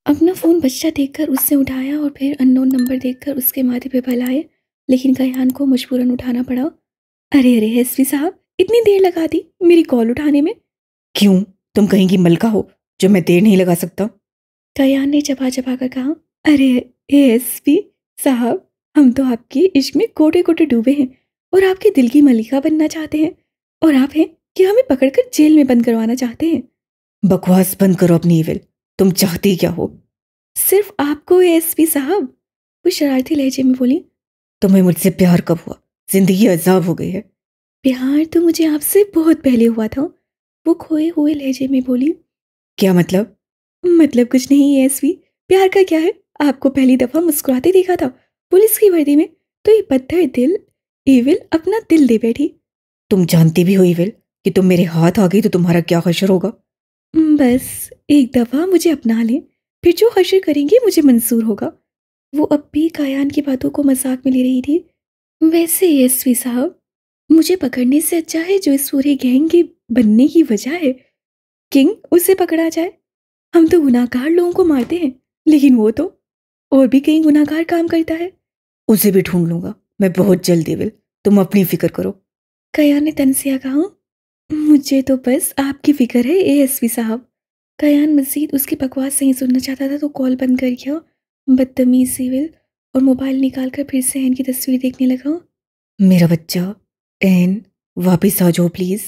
अपना फ़ोन बजता देखकर उसने उठाया और फिर अननोन नंबर देखकर उसके माथे पे बल आए, लेकिन कयान को मजबूरन उठाना पड़ा। अरे अरे एसपी साहब, इतनी देर लगा दी मेरी कॉल उठाने में। क्यों? तुम कहीं की मलका हो जो मैं देर नहीं लगा सकता? कयान ने चबा चबा कर कहा। अरे एसपी साहब, हम तो आपके इश्क में कोटे कोटे डूबे हैं और आपके दिल की मलिका बनना चाहते हैं, और आप हैं कि हमें पकड़कर जेल में बंद करवाना चाहते हैं। बकवास बंद करो अपनी इविल। तुम चाहती क्या हो? सिर्फ आपको एसपी साहब, वो शरारती लहजे में बोली। तुम्हें मुझसे प्यार कब हुआ? जिंदगी अजाब हो गई है। प्यार तो मुझे आपसे बहुत पहले हुआ था, वो खोए हुए लहजे में बोली। क्या मतलब? मतलब कुछ नहीं है एसपी, प्यार का क्या है। आपको पहली दफा मुस्कुराते देखा था पुलिस की वर्दी में, तो ये पत्थर दिल एविल अपना दिल दे बैठी। तुम जानती भी हो इविल कि तुम मेरे हाथ आ गई तो तुम्हारा क्या हशर होगा। बस एक दफा मुझे अपना लें, फिर जो हशर करेंगे मुझे मंजूर होगा। वो अब भी कायान की बातों को मजाक में ले रही थी। वैसे एसपी साहब, मुझे पकड़ने से अच्छा है जो इस पूरे गैंग के बनने की वजह है, किंग, उसे पकड़ा जाए। हम तो गुनाहगार लोगों को मारते हैं, लेकिन वो तो और भी कहीं गुनाहगार काम करता है। उसे भी ढूंढ लूंगा मैं बहुत जल्द इविल। तुम अपनी फिक्र करो। कयान ने तनसिया कहा। मुझे तो बस आपकी फिक्र है एएसपी साहब। कयान मजीद उसकी बकवास नहीं सुनना चाहता था तो कॉल बंद कर गया। बदतमीज सिविल, और मोबाइल निकालकर फिर से एन की तस्वीर देखने लगा। मेरा बच्चा, एन, वापिस आ जाओ प्लीज।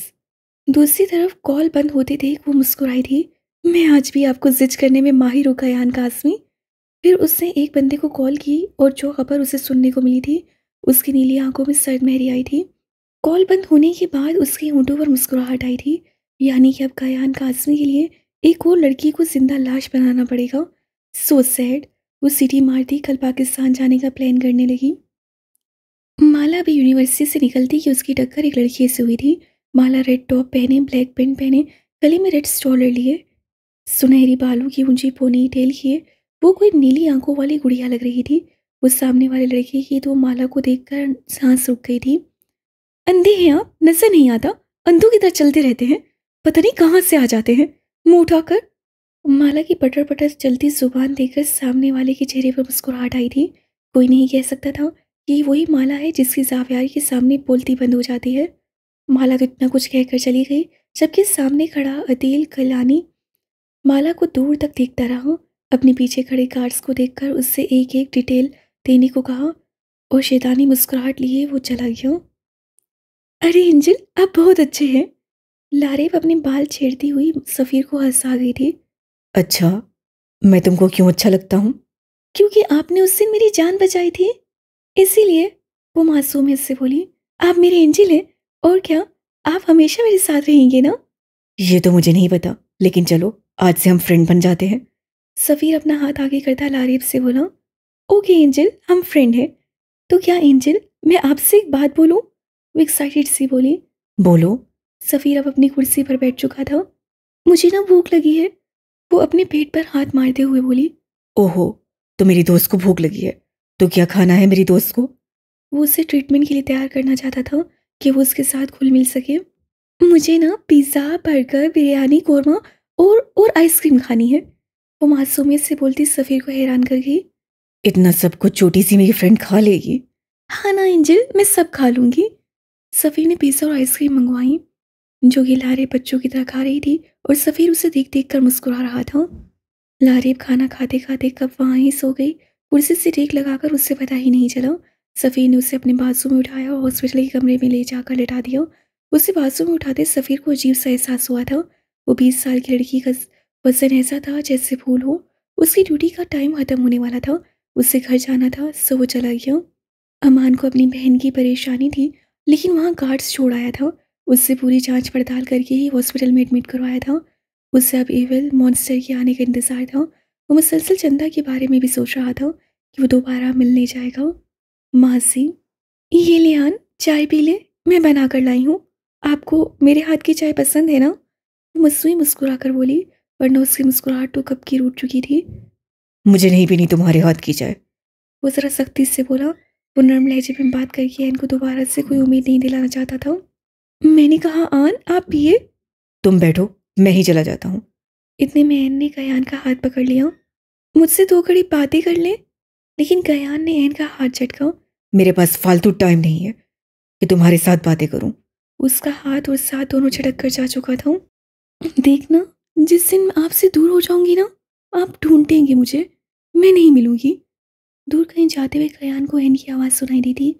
दूसरी तरफ कॉल बंद होते देख वो मुस्कुराई थी। मैं आज भी आपको जिज करने में माहिर हूँ कयान कासमी। फिर उसने एक बंदे को कॉल की और जो खबर उसे सुनने को मिली थी, उसकी नीली आंखों में सर्द मेहरी आई थी। कॉल बंद होने के बाद उसके होंठों पर मुस्कुराहट आई थी। यानी कि अब कयान कासमी के लिए एक और लड़की को जिंदा लाश बनाना पड़ेगा। So sad. वो सिटी मारती कल पाकिस्तान जाने का प्लान करने लगी। माला भी यूनिवर्सिटी से निकलती कि उसकी टक्कर एक लड़की से हुई थी। माला रेड टॉप पहने, ब्लैक पेंट पहने, गले में रेड स्टॉलर लिए, सुनहरी बालों की ऊंची पोनी टेल किए, वो कोई नीली आंखों वाली गुड़िया लग रही थी। वो सामने वाले लड़के की तो माला को देखकर सांस रुक गई थी। अंधे हैं आप, नजर नहीं आता, अंधों की तरह चलते रहते हैं, पता नहीं कहाँ से आ जाते हैं मुंह उठाकर। माला की पटर पटर चलती जुबान देखकर सामने वाले के चेहरे पर मुस्कुराहट आई थी। कोई नहीं कह सकता था कि ये वही माला है जिसकी जावियारी के सामने बोलती बंद हो जाती है। माला तो इतना कुछ कहकर चली गई, जबकि सामने खड़ा अदील कलानी माला को दूर तक देखता रहा। अपने पीछे खड़े गार्ड्स को देखकर उससे एक एक डिटेल देने को कहा, और शैतानी मुस्कुराहट लिए वो चला गया। अरे एंजल, आप बहुत अच्छे हैं। लारेब अपने बाल छेड़ती हुई सफ़ीर को हंसा गई थी। अच्छा, मैं तुमको क्यों अच्छा लगता हूँ? क्योंकि आपने उस दिन मेरी जान बचाई थी, इसीलिए। वो मासूमियत से बोली। आप मेरे एंजल हैं, और क्या, आप हमेशा मेरे साथ रहेंगे ना। ये तो मुझे नहीं पता, लेकिन चलो आज से हम फ्रेंड बन जाते हैं। सफ़ीर अपना हाथ आगे करता लारेब से बोला। ओके एंजल, हम फ्रेंड हैं। तो क्या एंजल, मैं आपसे एक बात बोलूं, वो एक्साइटेड सी बोली। बोलो। सफ़ीर अब अपनी कुर्सी पर बैठ चुका था। मुझे ना भूख लगी है, वो अपने पेट पर हाथ मारते हुए बोली। ओहो, तो मेरी दोस्त को भूख लगी है। तो क्या खाना है मेरी दोस्त को? वो उसे ट्रीटमेंट के लिए तैयार करना चाहता था कि वो उसके साथ घुल मिल सके। मुझे ना पिज़्ज़ा, बर्गर, बिरयानी, कोरमा और आइसक्रीम खानी है, वो मासूमियत से बोलती सफ़ीर को हैरान कर गई। इतना सब कुछ छोटी सी मेरी फ्रेंड खा लेगी? हाँ ना एंजल, मैं सब खा लूँगी। सफ़ीर ने पिज़्ज़ा और आइसक्रीम मंगवाई, जो कि लारे बच्चों की तरह खा रही थी, और सफ़ीर उसे देख देख कर मुस्कुरा रहा था। लारीब खाना खाते खाते कब वहाँ ही सो गई, कुर्सी से टेक लगाकर उससे पता ही नहीं चला। सफ़ीर ने उसे अपने बाजू में उठाया और हॉस्पिटल के कमरे में ले जाकर लिटा दिया। उसे बाजू में उठाते सफ़ीर को अजीब सा एहसास हुआ था। वो 20 साल की लड़की का वजन ऐसा था जैसे फूल हो। उसकी ड्यूटी का टाइम ख़त्म होने वाला था, उसे घर जाना था, सो वो चला गया। अमान को अपनी बहन की परेशानी थी, लेकिन वहाँ गार्ड्स छोड़ आया था। उससे पूरी जांच पड़ताल करके ही हॉस्पिटल में एडमिट करवाया था। उसे अब एविल मॉन्स्टर के आने का इंतज़ार था। वो मुसलसल चंदा के बारे में भी सोच रहा था कि वो दोबारा मिलने जाएगा। मासी, ये ले आन, चाय पी ले, मैं बना कर लाई हूँ। आपको मेरे हाथ की चाय पसंद है ना, वो मुस्वी मुस्कुरा कर बोली, वरना उसकी मुस्कुराहट तो कब की रूठ चुकी थी। मुझे नहीं पीनी तुम्हारे हाथ की चाय। वो ज़रा सख्ती से बोला। वो नर्म लहजे में बात करके इनको दोबारा से कोई उम्मीद नहीं दिलाना चाहता था। मैंने कहा आन, आप पिए। तुम बैठो, मैं ही चला जाता हूँ। इतने में एन ने कयान का हाथ पकड़ लिया। मुझसे 2 घड़ी बातें कर लें। लेकिन कयान ने एन का हाथ झटका। मेरे पास फालतू टाइम नहीं है कि तुम्हारे साथ बातें करूं। उसका हाथ और साथ दोनों झटक कर जा चुका था। देखना, जिस दिन मैं आपसे दूर हो जाऊंगी ना, आप ढूंढेंगे मुझे, मैं नहीं मिलूंगी। दूर कहीं जाते हुए कयान को एन की आवाज़ सुनाई दी थी,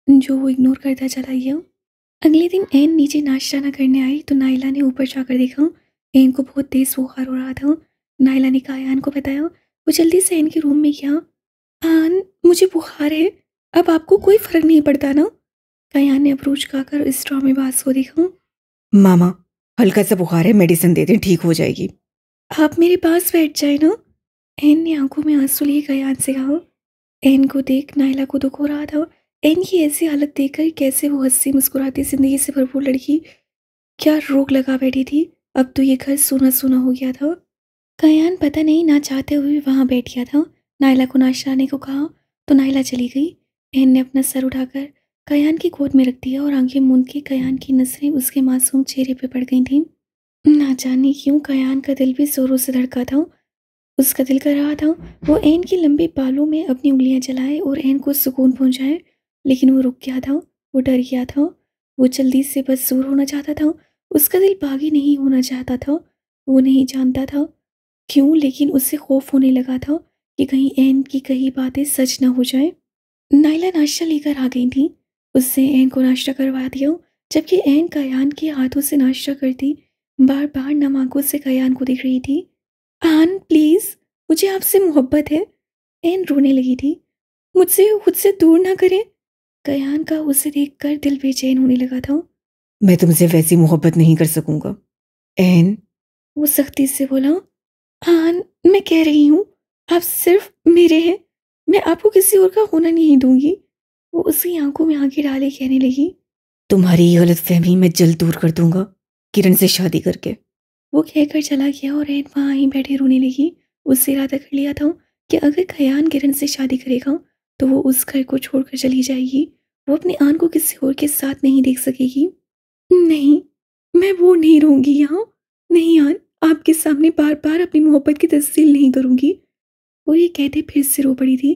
जो वो इग्नोर करता चला गया। अगले दिन एन नीचे नाश्ता न करने आई तो नाइला ने ऊपर जाकर देखा। एन को बहुत तेज बुखार हो रहा था। नाइला ने कयान को बताया। वो जल्दी से एन के रूम में गया। आन, मुझे बुखार है। अब आपको कोई फर्क नहीं पड़ता ना? कयान ने अप्रोच खाकर इस ड्रामेबाज को देखा। मामा, हल्का सा बुखार है, मेडिसिन दे दें, ठीक हो जाएगी। आप मेरे पास बैठ जाए ना। एन ने आंखों में आंसू लिए कयान से कहा। एन को देख नाइला को दुख हो रहा था। एन की ऐसी हालत देखकर कैसे वो हंसी मुस्कुराती जिंदगी से भरपूर लड़की क्या रोक लगा बैठी थी। अब तो ये घर सूना सूना हो गया था। कयान पता नहीं ना चाहते हुए वहां बैठ गया था। नाइला को नाश्ता लाने को कहा तो नाइला चली गई। एन ने अपना सर उठाकर कयान की गोद में रख दिया और आंखें मूंद के कयान की नजरें उसके मासूम चेहरे पे पड़ गई थीं। ना जाने क्यों कयान का दिल भी जोरों से धड़का था। उसका दिल कर रहा था वो एन के लंबे बालों में अपनी उंगलियां चलाए और एन को सुकून पहुंचाए। लेकिन वो रुक गया था। वो डर गया था। वो जल्दी से बस दूर होना चाहता था। उसका दिल बागी नहीं होना चाहता था। वो नहीं जानता था क्यों, लेकिन उससे खौफ होने लगा था कि कहीं एन की कही बातें सच ना हो जाए। नाइला नाश्ता लेकर आ गई थी। उससे एन को नाश्ता करवा दिया, जबकि एन कयान के हाथों से नाश्ता करती बार बार नम आंखों से कयान को देख रही थी। आन प्लीज, मुझे आपसे मोहब्बत है। एन रोने लगी थी। मुझसे खुद से दूर ना करें। कयान का उसे देखकर दिल बेचैन होने लगा था। मैं तुमसे वैसी मोहब्बत नहीं कर सकूंगा एन। वो सख्ती से बोला। आन, मैं कह रही हूँ, आप सिर्फ मेरे हैं। मैं आपको किसी और का होना नहीं दूंगी। वो उसकी आंखों में आंखें डाले कहने लगी। तुम्हारी ये गलत फहमी मैं जल्द दूर कर दूंगा, किरण से शादी करके। वो कहकर चला गया और एन वहाँ ही बैठे रोने लगी। उससे इरादा कर लिया था कि अगर कयान किरण से शादी करेगा तो वो उस घर को छोड़कर चली जाएगी। वो अपनी आन को किसी और के साथ नहीं देख सकेगी। नहीं, मैं वो नहीं रहूंगी यहाँ। नहीं आन, आपके सामने बार बार अपनी मोहब्बत की तस्दील नहीं करूंगी। वो ये कहते फिर से रो पड़ी थी।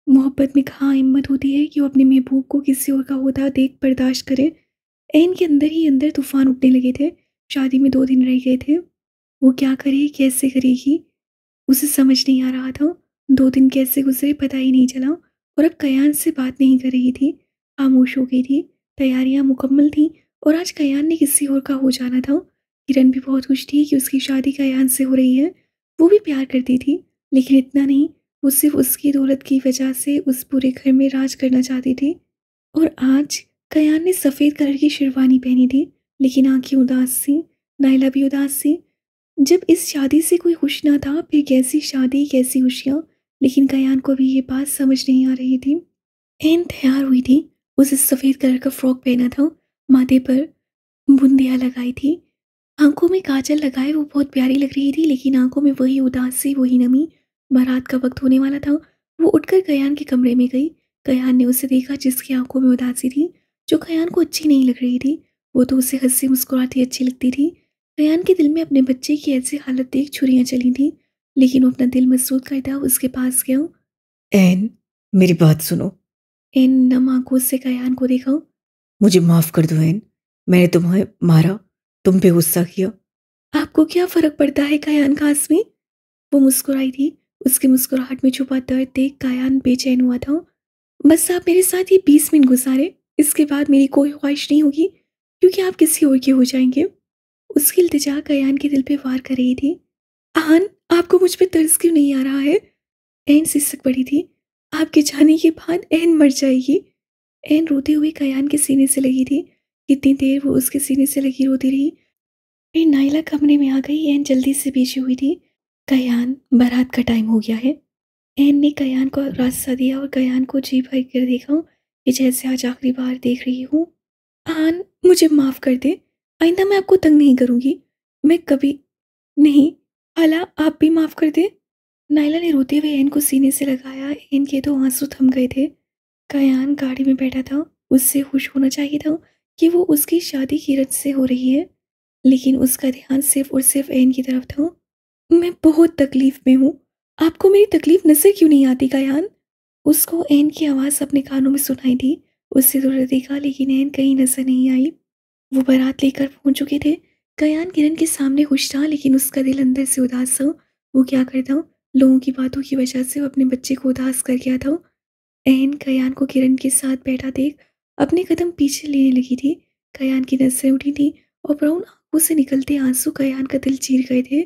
मोहब्बत में कहाँ हिम्मत होती है कि वो अपने महबूब को किसी और का होता देख बर्दाश्त करे। एन के अंदर ही अंदर तूफान उठने लगे थे। शादी में 2 दिन रह गए थे। वो क्या करे, कैसे करेगी, उसे समझ नहीं आ रहा था। 2 दिन कैसे गुजरे पता ही नहीं चला। और अब कयान से बात नहीं कर रही थी, खामोश हो गई थी। तैयारियां मुकम्मल थीं और आज कयान ने किसी और का हो जाना था। किरण भी बहुत खुश थी कि उसकी शादी कयान से हो रही है। वो भी प्यार करती थी, लेकिन इतना नहीं। वो सिर्फ उसकी दौलत की वजह से उस पूरे घर में राज करना चाहती थी। और आज कयान ने सफ़ेद कलर की शेरवानी पहनी थी, लेकिन आंखें उदास थीं। नाइला भी उदास थी। जब इस शादी से कोई खुश ना था, फिर कैसी शादी, कैसी खुशियाँ। लेकिन कयान को भी ये बात समझ नहीं आ रही थी। एन तैयार हुई थी। उसे सफ़ेद कलर का फ्रॉक पहना था, माथे पर बुंदियाँ लगाई थी, आंखों में काजल लगाए वो बहुत प्यारी लग रही थी। लेकिन आंखों में वही उदासी, वही नमी। बारात का वक्त होने वाला था। वो उठकर कयान के कमरे में गई। कयान ने उसे देखा, जिसकी आंखों में उदासी थी, जो कयान को अच्छी नहीं लग रही थी। वो तो उसे हंसी मुस्कुराती अच्छी लगती थी। कयान के दिल में अपने बच्चे की ऐसी हालत देख छुरियां चली थी। लेकिन वो अपना दिल मजबूत करता उसके पास गया। एन, मेरी बात सुनो। एन नम आंखों से कयान को देखा। मुझे माफ कर दो एन, मैंने तुम्हें मारा, तुम पे गुस्सा किया। आपको क्या फर्क पड़ता है कयान कासमी? वो मुस्कुराई थी। उसकी मुस्कुराहट में छुपा दर्द देख कयान बेचैन हुआ था। बस आप मेरे साथ ये 20 मिनट गुजारे, इसके बाद मेरी कोई ख्वाहिश नहीं होगी, क्योंकि आप किसी और के हो जाएंगे। उसकी इल्तिजा कयान के दिल पे वार कर रही थी। आन, आपको मुझ पे तरस क्यों नहीं आ रहा है? एन सिसक पड़ी थी। आपके जाने के बाद एन मर जाएगी। एन रोते हुए कयान के सीने से लगी थी। कितनी देर वो उसके सीने से लगी रोती रही। फिर नाइला कमरे में आ गई। एन जल्दी से पीछे हुई थी। कयान, बारात का टाइम हो गया है। एन ने कयान को रास्ता दिया और कयान को जी भर कर देखा कि जैसे आज आखिरी बार देख रही हूँ। आन, मुझे माफ़ कर दे। आइंदा मैं आपको तंग नहीं करूँगी। मैं कभी नहीं। हाला, आप भी माफ़ कर दे। नाइला ने रोते हुए एन को सीने से लगाया। एन के तो आंसू थम गए थे। कयान गाड़ी में बैठा था। उससे खुश होना चाहिए था कि वो उसकी शादी किरण से हो रही है, लेकिन उसका ध्यान सिर्फ और सिर्फ एन की तरफ था। मैं बहुत तकलीफ में हूँ। आपको मेरी तकलीफ नजर क्यों नहीं आती कयान? उसको एन की आवाज़ अपने कानों में सुनाई दी। उससे दूर देखा लेकिन एन कहीं नजर नहीं आई। वो बारात लेकर पहुंच चुके थे। कयान किरण के सामने खुश था लेकिन उसका दिल अंदर से उदास था। वो क्या करता, लोगों की बातों की वजह से वो अपने बच्चे को उदास कर गया था। एन कयान को किरण के साथ बैठा देख अपने कदम पीछे लेने लगी थी। कयान की नसें उठी थी और ब्राउन आंखों से निकलते आंसू कयान का दिल चीर गए थे।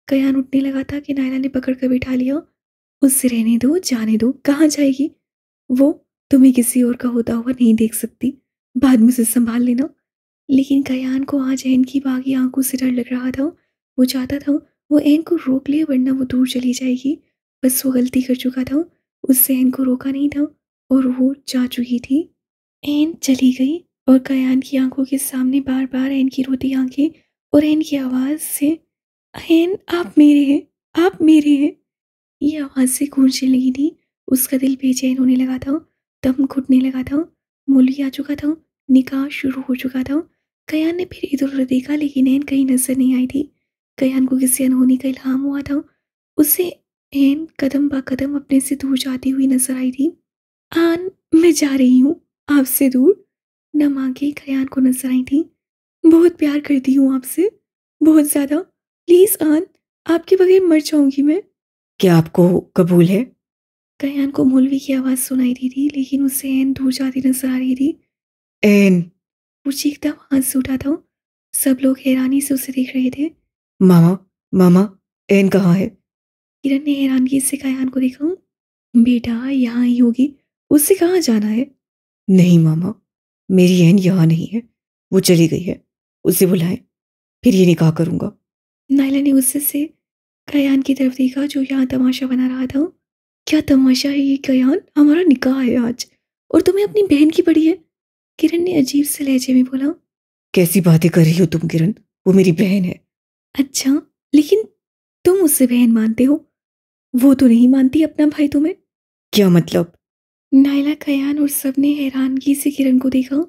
कयान उठने लगा था कि नायला ने पकड़ कर बिठा लिया। उससे रहने दो, जाने दो, कहाँ जाएगी वो? तुम्हें किसी और का होता हुआ नहीं देख सकती, बाद में उसे संभाल लेना। लेकिन कयान को आज एन की बागी आंखों से डर लग रहा था। वो चाहता था वो एन को रोक ले वरना वो दूर चली जाएगी। बस वो गलती कर चुका था, उससे एन को रोका नहीं था और वो जा चुकी थी। एन चली गई और कयान की आंखों के सामने बार बार एन की रोती आंखें और एन की आवाज़ से, एन आप मेरे हैं, आप मेरे हैं, ये आवाज़ से गूंजने लगी थी। उसका दिल बेचैन होने लगा था, दम घुटने लगा था। मौलवी आ चुका था, निकाह शुरू हो चुका था। कयान ने फिर इधर उधर देखा लेकिन एन कहीं नजर नहीं आई थी। कयान को किसी अनहोनी का इल्हाम हुआ था। उसे एन कदम ब कदम अपने से दूर जाती हुई नजर आई थी। आन, मैं जा रही हूँ आपसे दूर। नम आंखें कयान को नजर आई थी। बहुत प्यार करती हूँ आपसे, बहुत ज्यादा। प्लीज आन, आपके बगैर मर जाऊंगी मैं। क्या आपको कबूल है? कयान को मौलवी की आवाज़ सुनाई दी थी लेकिन उसे एन दूर जाती नजर आ रही थी। एन। वो चीखता वहां से उठा था। सब लोग हैरानी से उसे देख रहे थे। मामा, मामा, एन कहाँ है? किरण ने हैरानगी से कयान को देखा। बेटा यहाँ ही होगी, उससे कहाँ जाना है? नहीं मामा, मेरी एन यहाँ नहीं है, वो चली गई है। उसे बुलाएं, फिर ये निकाह करूंगा। नायला ने गुस्से से कयान की तरफ देखा जो यहाँ तमाशा बना रहा था। क्या तमाशा है ये कयान? हमारा निकाह है आज और तुम्हें अपनी बहन की पड़ी है। किरण ने अजीब से लहजे में बोला। कैसी बातें कर रही हो तुम किरण? वो मेरी बहन है। अच्छा, लेकिन तुम उससे बहन मानते हो, वो तो नहीं मानती अपना भाई तुम्हें। क्या मतलब? नायला, कयान और सबने हैरानगी से किरण को देखा।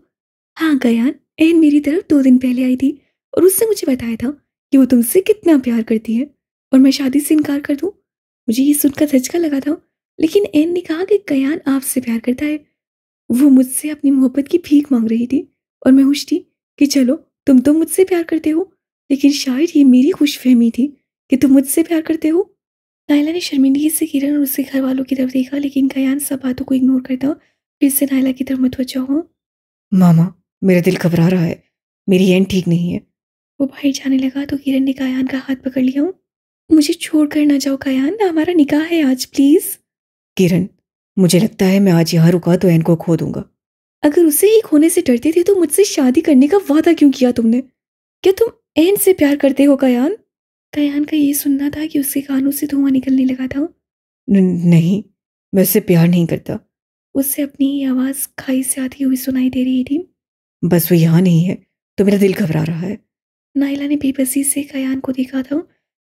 हाँ कयान, एन मेरी तरफ 2 दिन पहले आई थी और उसने मुझे बताया था कि वो तुमसे कितना प्यार करती है और मैं शादी से इनकार कर दूं। मुझे ये सुनकर झटका लगा था लेकिन एन ने कहा कि कयान आपसे प्यार करता है। वो मुझसे अपनी मोहब्बत की भीख मांग रही थी और मैं खुश थी कि चलो तुम तो मुझसे प्यार करते हो, लेकिन शायद ये मेरी खुशफहमी थी कि तुम मुझसे प्यार करते हो। नायला ने शर्मिंदगी से किरण और उसके घर वालों की तरफ देखा लेकिन कयान सब बातों को इग्नोर करता फिर से नायला की तरफ मुतवज्जा हुआ। मामा, मेरा दिल घबरा रहा है, मेरी एन ठीक नहीं है। वो बाहर जाने लगा तो किरण ने कयान का हाथ पकड़ लिया। मुझे छोड़कर ना जाओ कयान, हमारा निकाह है आज, प्लीज। किरण, मुझे लगता है मैं आज यहाँ रुका तो एन को खो दूंगा। अगर उसे ही खोने से डरते थे तो मुझसे शादी करने का वादा क्यों किया तुमने? क्या तुम एन से प्यार करते हो कयान? कयान का ये सुनना था कि उसके कानों से धुआं निकलने लगा था। नहीं, मैं उससे प्यार नहीं करता। उससे अपनी ही आवाज खाई से आती हुई सुनाई दे रही थी। बस वो यहाँ नहीं है तो मेरा दिल घबरा रहा है। नायला ने बेबसी से कयान को देखा था।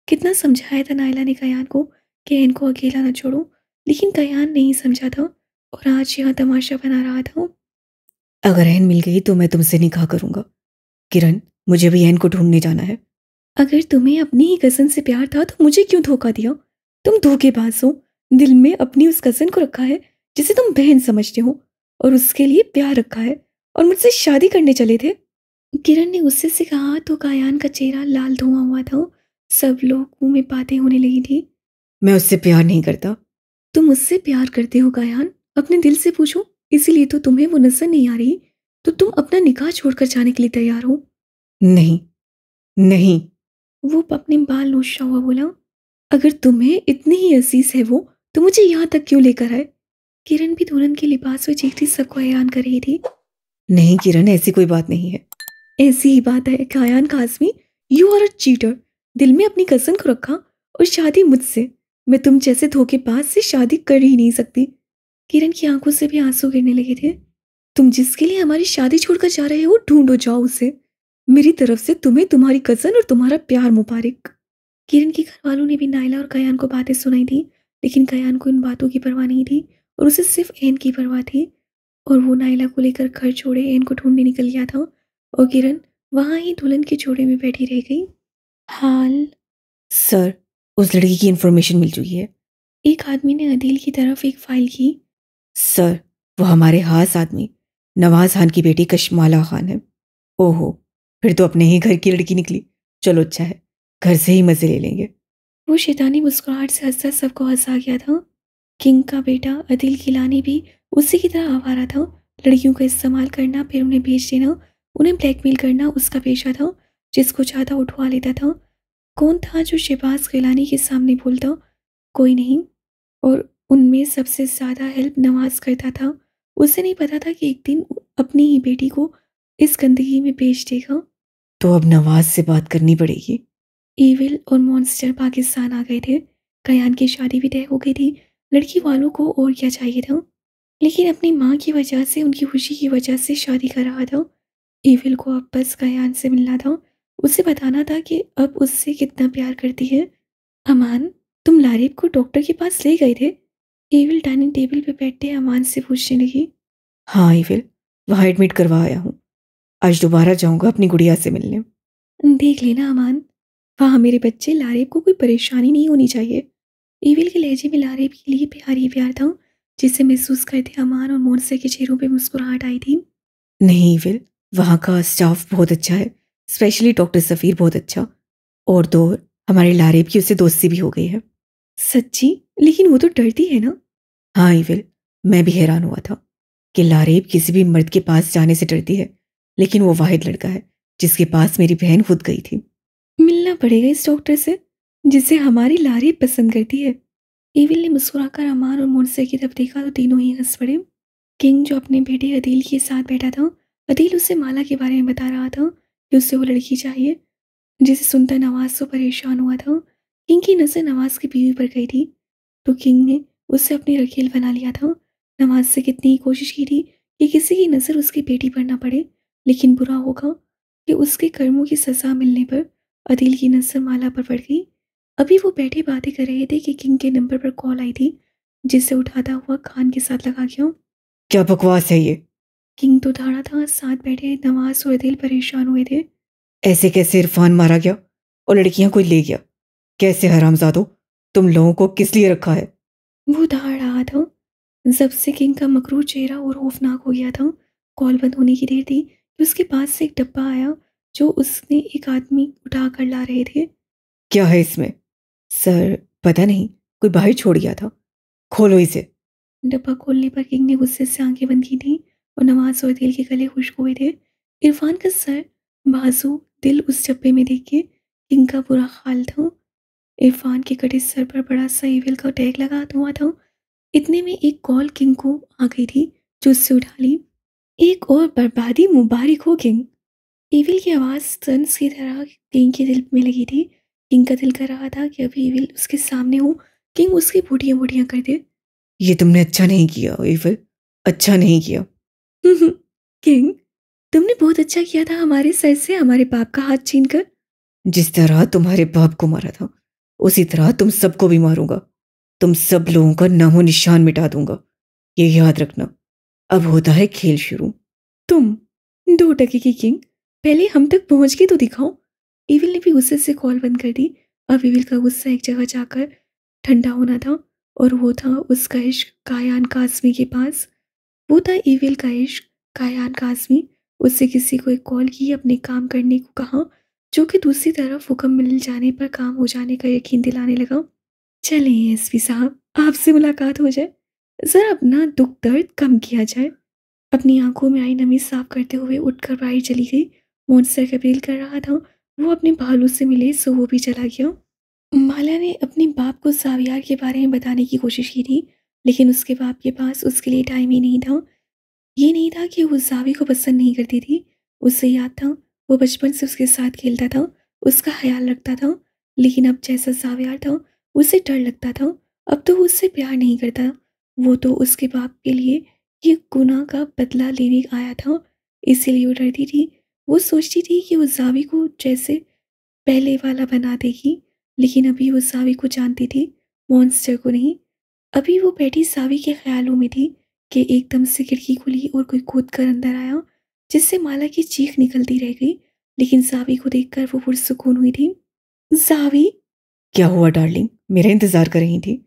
कितना समझाया था नायला ने कयान को कि इनको अकेला न छोड़ो, लेकिन कयान नहीं समझा था और आज यहाँ तमाशा बना रहा था। अगर एन मिल गई तो मैं तुमसे निकाह करूंगा। किरण, मुझे भी एन को ढूंढने जाना है। अगर तुम्हें अपनी ही कज़न से प्यार था तो मुझे क्यों धोखा दिया? तुम धोखेबाज हो। दिल में अपनी उस कज़न को रखा है जिसे तुम बहन समझते हो और उसके लिए प्यार रखा है और मुझसे शादी करने चले थे। किरण ने गुस्से से कहा तो कायान का चेहरा लाल धुआं हुआ था। सब लोगों में बातें होने लगी थी। मैं उससे प्यार नहीं करता। तुम मुझसे प्यार करते हो कायान? अपने दिल से पूछो, इसीलिए तो तुम्हें वो नजर नहीं आ रही। तो तुम अपना निकाह छोड़कर जाने के लिए तैयार हो? नहीं, नहीं। वो अपने बाल नोचता हुआ बोला। अगर तुम्हें इतनी ही अजीज है वो तो मुझे यहाँ तक क्यों लेकर आए? किरण भी दुल्हन के लिबास में चीखती सबको हैरान कर रही थी। नहीं किरण, ऐसी कोई बात नहीं है। ऐसी ही बात है Kayan Kazmi. You are a cheater. दिल में अपनी कज़न को रखा और शादी मुझसे। मैं तुम जैसे धोखेबाज से शादी कर ही नहीं सकती। किरण की आंखों से भी आंसू गिरने लगे थे। तुम जिसके लिए हमारी शादी छोड़कर जा रहे हो ढूंढो जाओ उसे। मेरी तरफ से तुम्हें तुम्हारी कज़न और तुम्हारा प्यार मुबारक। किरण के घर वालों ने भी नायला और कयान को बातें सुनाई थी लेकिन कयान को इन बातों की परवाह नहीं थी और उसे सिर्फ एन की परवाह थी। और वो नायला को लेकर घर छोड़े एन को ढूंढने निकल गया था और किरण वहां ही दुल्हन के जोड़े में बैठी रह गई। हाल। सर, उस लड़की की इंफॉर्मेशन मिल चुकी है। एक आदमी ने अदील की तरफ एक फाइल की। सर, वो हमारे खास आदमी नवाज खान की बेटी कशमाला खान है। ओहो, फिर तो अपने ही घर की लड़की निकली। चलो अच्छा है, घर से ही मजे ले लेंगे। वो शैतानी मुस्कुराहट से हंसता सबको हंसा गया था। किंग का बेटा अदिल किलानी भी उसी की तरह आवारा था। लड़कियों का इस्तेमाल करना, फिर उन्हें बेच देना, उन्हें ब्लैकमेल करना उसका पेशा था। जिसको चाहता उठवा लेता था। कौन था जो शहबाज गिलानी के सामने बोलता? कोई नहीं। और उनमें सबसे ज़्यादा हेल्प नवाज करता था। उसे नहीं पता था कि एक दिन अपनी ही बेटी को इस गंदगी में बेच देगा। तो अब नवाज से बात करनी पड़ेगी। ईविल और मॉन्स्टर पाकिस्तान आ गए थे। कयान की शादी भी तय हो गई थी। लड़की वालों को और क्या चाहिए था? लेकिन अपनी माँ की वजह से, उनकी खुशी की वजह से शादी कर रहा था। ईविल को अब बस कयान से मिलना था। उसे बताना था कि अब उससे कितना प्यार करती है। अमान, तुम लारिब को डॉक्टर के पास ले गए थे? ईविल डाइनिंग टेबल पे बैठे अमान से पूछने लगी। हाँ ईविल, वहाँ एडमिट करवा आया हूँ। आज दोबारा जाऊंगा अपनी गुड़िया से मिलने। देख लेना अमान, वहाँ मेरे बच्चे लारिब को कोई परेशानी नहीं होनी चाहिए। ईविल के लहजे में लारिब के लिए प्यार ही प्यार था, जिसे महसूस करते अमान और मोनसे के चेहरों पे मुस्कुराहट आई थी। नहीं ईविल, वहाँ का स्टाफ बहुत अच्छा है, स्पेशली डॉक्टर सफ़ीर बहुत अच्छा। और तो और हमारे लारेब की उससे दोस्ती भी हो गई है। सच्ची? लेकिन वो तो डरती है ना? हाँ ईविल, मैं भी हैरान हुआ था कि लारेब किसी भी मर्द के पास जाने से डरती है, लेकिन वो वाहिद लड़का है जिसके पास मेरी बहन खुद गई थी। मिलना पड़ेगा इस डॉक्टर से, जिसे हमारी लारिब पसंद करती है। ईविल ने मुस्कुराकर अमान और मोनसे की तरफ देखा तो तीनों ही हंस पड़े। किंग जो अपने बेटे अदील के साथ बैठा था, अदील उसे माला के बारे में बता रहा था कि उसे वो लड़की चाहिए। जिसे सुनकर नवाज तो परेशान हुआ था। किंग की नज़र नवाज की बीवी पर गई थी, तो किंग ने उसे अपनी रखेल बना लिया था। नवाज से कितनी ही कोशिश की थी कि किसी की नज़र उसकी बेटी पर ना पड़े, लेकिन बुरा होगा कि उसके कर्मों की सज़ा मिलने पर अदील की नज़र माला पर पड़ गई। अभी वो बैठे बातें कर रहे थे कि किंग के नंबर पर कॉल आई थी, जिसे उठाता हुआ खान के साथ लगा गया। क्या बकवास है ये? किंग तो धाड़ा था, साथ बैठे नवाज और अदील परेशान हुए थे। ऐसे कैसे इरफान मारा गया और लड़कियां कोई ले गया? कैसे हरामजादो, तुम लोगों को किस लिए रखा है? वो दहाड़ रहा था। जब से किंग का मकरूर चेहरा और खौफनाक हो गया था। कॉल बंद होने की देर थी कि उसके पास से एक डब्बा आया, जो उसने एक आदमी उठा कर ला रहे थे। क्या है इसमें? सर, पता नहीं, कोई बाहर छोड़ गया था। खोलो इसे। डब्बा खोलने पर किंग ने गुस्से से आंखें बंद की थी और नवाज और दिल के गले खुश्क हुए थे। इरफान का सर, बाजू, दिल उस डब्बे में देख के किंग का बुरा हाल था। इरफान के कटे सर पर बड़ा सा ईविल का टैग लगा हुआ था। इतने में एक कॉल किंग को आ गई थी, जो उससे उठा ली। एक और बर्बादी मुबारक हो किंग। ईविल की आवाज़ तंज की तरह किंग के दिल में लगी थी। किंग का दिल कर रहा था कि अभी ईविल उसके सामने हो, किंग उसकी बूटियां बूटियां कर दे। ये तुमने अच्छा नहीं किया ईविल, अच्छा नहीं किया। किंग, तुमने बहुत अच्छा किया था हमारे सर से हमारे बाप का हाथ छीन कर। जिस तरह तुम्हारे बाप को मारा था, उसी तरह तुम सबको भी मारूंगा। तुम सब लोगों का नामो निशान मिटा दूंगा, ये याद रखना। अब होता है खेल शुरू। तुम 2 टके की किंग, पहले हम तक पहुंच के तो दिखाओ। ईविल ने भी गुस्से से कॉल बंद कर दी। अब ईविल का गुस्सा एक जगह जाकर ठंडा होना था, और वो था उसका इश्क कायान काज़मी के पास। वो था ईविल का इश्क कायान काज़मी। उससे किसी को एक कॉल की, अपने काम करने को कहा, जो कि दूसरी तरफ हुक्म मिल जाने पर काम हो जाने का यकीन दिलाने लगा। चलें एसपी साहब, आपसे मुलाकात हो जाए, ज़रा अपना दुख दर्द कम किया जाए। अपनी आंखों में आई नमी साफ करते हुए उठकर बाहर चली गई। मॉन्स्टर का अपील कर रहा था वो अपने भालू से मिले, सो वो भी चला गया। माला ने अपने बाप को सावियार के बारे में बताने की कोशिश की थी, लेकिन उसके बाप के पास उसके लिए टाइम ही नहीं था। ये नहीं था कि वो जावी को पसंद नहीं करती थी। उसे याद था वो बचपन से उसके साथ खेलता था, उसका ख्याल रखता था। लेकिन अब जैसा जावियार था, उसे डर लगता था। अब तो वो उससे प्यार नहीं करता। वो तो उसके बाप के लिए ये गुनाह का बदला लेने आया था, इसीलिए वो डरती थी। वो सोचती थी कि वो जावी को जैसे पहले वाला बना देगी, लेकिन अभी वो जावी को जानती थी, मॉन्स्टर को नहीं। अभी वो बैठी जावी के ख्यालों में थी कि एकदम से खिड़की खुली और कोई कूद कर अंदर आया, जिससे माला की चीख निकलती रह गई। लेकिन जावी को देखकर वो पुरसुकून हुई थी। जावी! क्या हुआ डार्लिंग, मेरा इंतजार कर रही थी?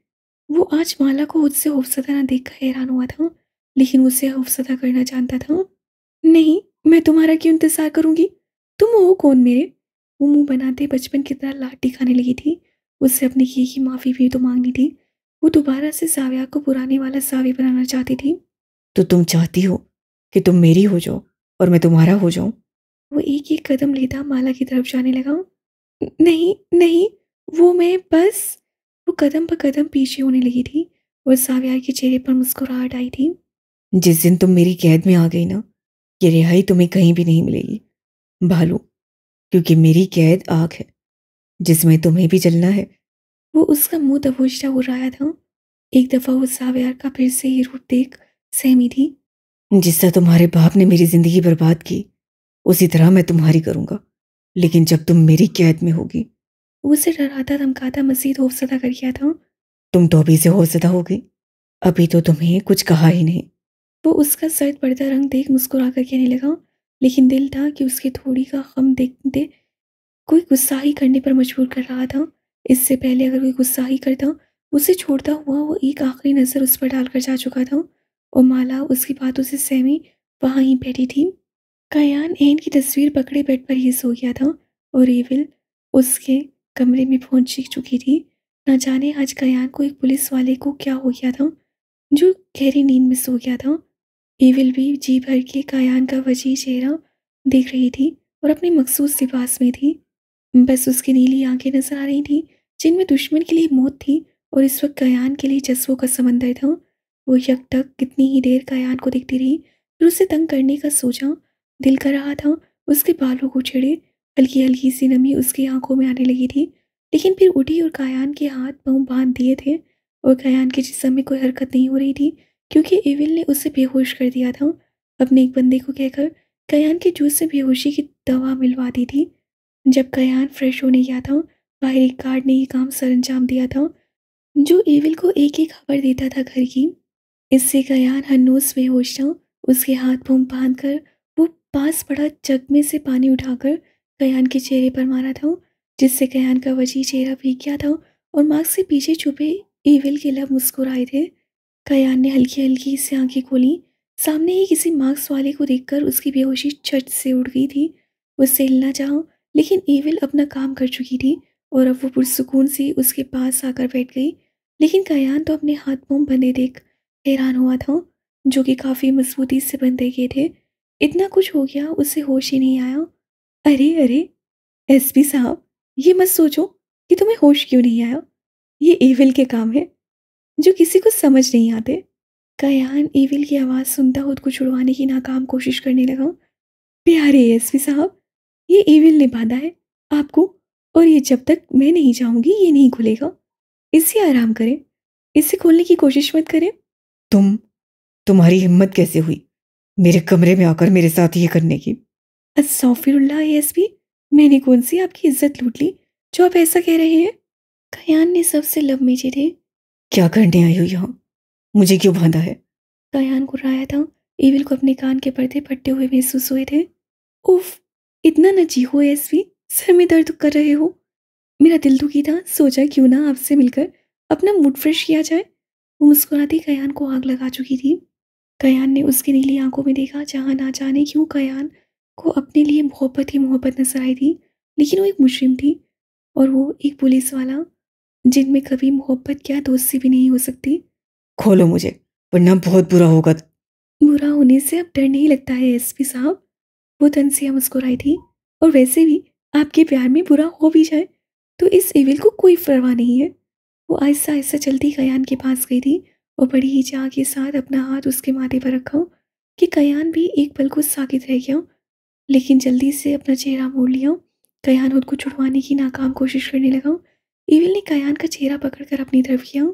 वो आज माला को उससे खौफज़दा ना देखकर हैरान हुआ था, लेकिन वो उसे खौफज़दा करना जानता था। नहीं, मैं तुम्हारा क्यों इंतज़ार करूँगी? तुम हो कौन मेरे? वो मुँह बनाते बचपन की तरह लाड दिखाने लगी थी। उसे अपने किए की माफ़ी भी तो माँगनी थी। वो दोबारा से ज़ाविया को पुराने वाला ज़ावी बनाना चाहती थी। तो तुम चाहती हो कि तुम मेरी हो जाओ और मैं तुम्हारा हो जाऊं? वो एक-एक कदम लेता माला की तरफ जाने लगा। नहीं, नहीं, वो मैं बस। वो कदम ब कदम पीछे होने लगी थी और ज़ाविया के चेहरे पर मुस्कुराहट आई थी। जिस दिन तुम मेरी कैद में आ गई ना, ये रिहाई तुम्हें कहीं भी नहीं मिलेगी, भालू। क्योंकि मेरी कैद आग है जिसमें तुम्हें भी जलना है। वो उसका मुँह दबोचता हुर्राया था। एक दफ़ा वो ज़ाविया का फिर से ये रूप देख सहमी थी। जिस तरह तुम्हारे बाप ने मेरी जिंदगी बर्बाद की, उसी तरह मैं तुम्हारी करूंगा। लेकिन जब तुम मेरी कैद में होगी। वो उसे डराता धमकाता मज़ीद खौफ़ज़दा कर गया था। तुम तो अभी से खौफज़दा हो गई। अभी तो तुम्हें कुछ कहा ही नहीं। वो उसका सर्द पड़ता रंग देख मुस्कुरा कर कहने लगा, लेकिन दिल था कि उसकी थोड़ी का गम देखते कोई गुस्सा ही करने पर मजबूर कर रहा था। इससे पहले अगर कोई गुस्सा ही करता, उसे छोड़ता हुआ वो एक आखिरी नज़र उस पर डालकर जा चुका था और माला उसकी बातों से सहमी वहाँ ही बैठी थी। कयान एन की तस्वीर पकड़े बेड पर ही सो गया था और एविल उसके कमरे में पहुंच चुकी थी। न जाने आज कयान को एक पुलिस वाले को क्या हो गया था जो गहरी नींद में सो गया था। एविल भी जी भर के कयान का वजीह चेहरा देख रही थी और अपने मखसूस लिबास में थी। बस उसकी नीली आंखें नजर आ रही थीं, जिनमें दुश्मन के लिए मौत थी और इस वक्त कयान के लिए जज्बों का समंदर था। वो यकटक कितनी ही देर कयान को देखती रही, फिर उसे तंग करने का सोचा। दिल कर रहा था उसके बालों को छेड़े। हल्की हल्की सी नमी उसकी आंखों में आने लगी थी, लेकिन फिर उठी और कयान के हाथ पांव बांध दिए थे और कयान के जिस्म में कोई हरकत नहीं हो रही थी, क्योंकि एविल ने उसे बेहोश कर दिया था। अपने एक बंदे को कहकर कयान के जूस से बेहोशी की दवा मिलवा दी थी। जब कयान फ्रेश होने गया था, बाहरी गार्ड ने ये काम सरअंजाम दिया था, जो एविल को एक एक खबर देता था घर की। इससे कयान हन्नूस बेहोश था। उसके हाथ पांव बांध कर वो पास पड़ा जग में से पानी उठाकर कयान के चेहरे पर मारा था, जिससे कयान का वजी चेहरा भीग गया था और मास्क से पीछे छुपे एविल के लब मुस्कुराए थे। कयान ने हल्की हल्की से आंखें खोली। सामने ही किसी मार्क्स वाले को देखकर उसकी बेहोशी झट से उड़ गई थी। उससे हिलना चाहा, लेकिन एविल अपना काम कर चुकी थी और अब वो पुरसुकून से उसके पास आकर बैठ गई। लेकिन कयान तो अपने हाथ पांव बंधे देख हैरान हुआ था, जो कि काफ़ी मजबूती से बंधे गए थे। इतना कुछ हो गया उसे होश ही नहीं आया। अरे अरे, एसपी साहब, ये मत सोचो कि तुम्हें होश क्यों नहीं आया। ये एविल के काम है जो किसी को समझ नहीं आते। कयान एविल की आवाज़ सुनता खुद को छुड़वाने की नाकाम कोशिश करने लगा। प्यारे एसपी साहब, ये एविल ने बांधा है आपको, और ये जब तक मैं नहीं चाहूंगी ये नहीं खुलेगा। इसे आराम करें, इसे खोलने की कोशिश मत करें। तुम्हारी हिम्मत कैसे हुई मेरे कमरे में आकर मेरे साथ ये करने की? अस्तगफिरुल्लाह एसपी, मैंने कौन सी आपकी इज्जत लूट ली जो आप ऐसा कह रहे हैं? कयान ने सबसे लब मीचे थे। क्या करने आई हो यहाँ? मुझे क्यों बांधा है? कयान गुर्राया था। एविल को अपने कान के पर्दे फटते हुए महसूस हुए थे। उफ, इतना न चीखो एसपी, सर में दर्द कर रहे हो। मेरा दिल दुखी था, सोचा क्यों ना आपसे मिलकर अपना मूड फ्रेश किया जाए। वो मुस्कुराती कयान को आग लगा चुकी थी। कयान ने उसकी नीली आंखों में देखा, जहाँ ना जाने क्यों कयान को अपने लिए मोहब्बत ही मोहब्बत नजर आई थी, लेकिन वो एक मुजरिम थी और वो एक पुलिस वाला, जिनमें कभी मोहब्बत क्या दोस्ती भी नहीं हो सकती। खोलो मुझे, वरना बहुत बुरा होगा। बुरा होने से अब डर नहीं लगता है एसपी साहब। वो तनसिया मुस्कुराई थी। और वैसे भी आपके प्यार में बुरा हो भी जाए तो इस एविल को कोई परवाह नहीं है। वो आहिस्ता आहिस्ता चलती कयान के पास गई थी और बड़ी ही चाह के साथ अपना हाथ उसके माथे पर रखा कि कयान भी एक पल को साकित रह गया, लेकिन जल्दी से अपना चेहरा मोड़ लिया। कयान खुद को छुड़वाने की नाकाम कोशिश करने लगा। एविल ने कयान का चेहरा पकड़कर अपनी तरफ किया।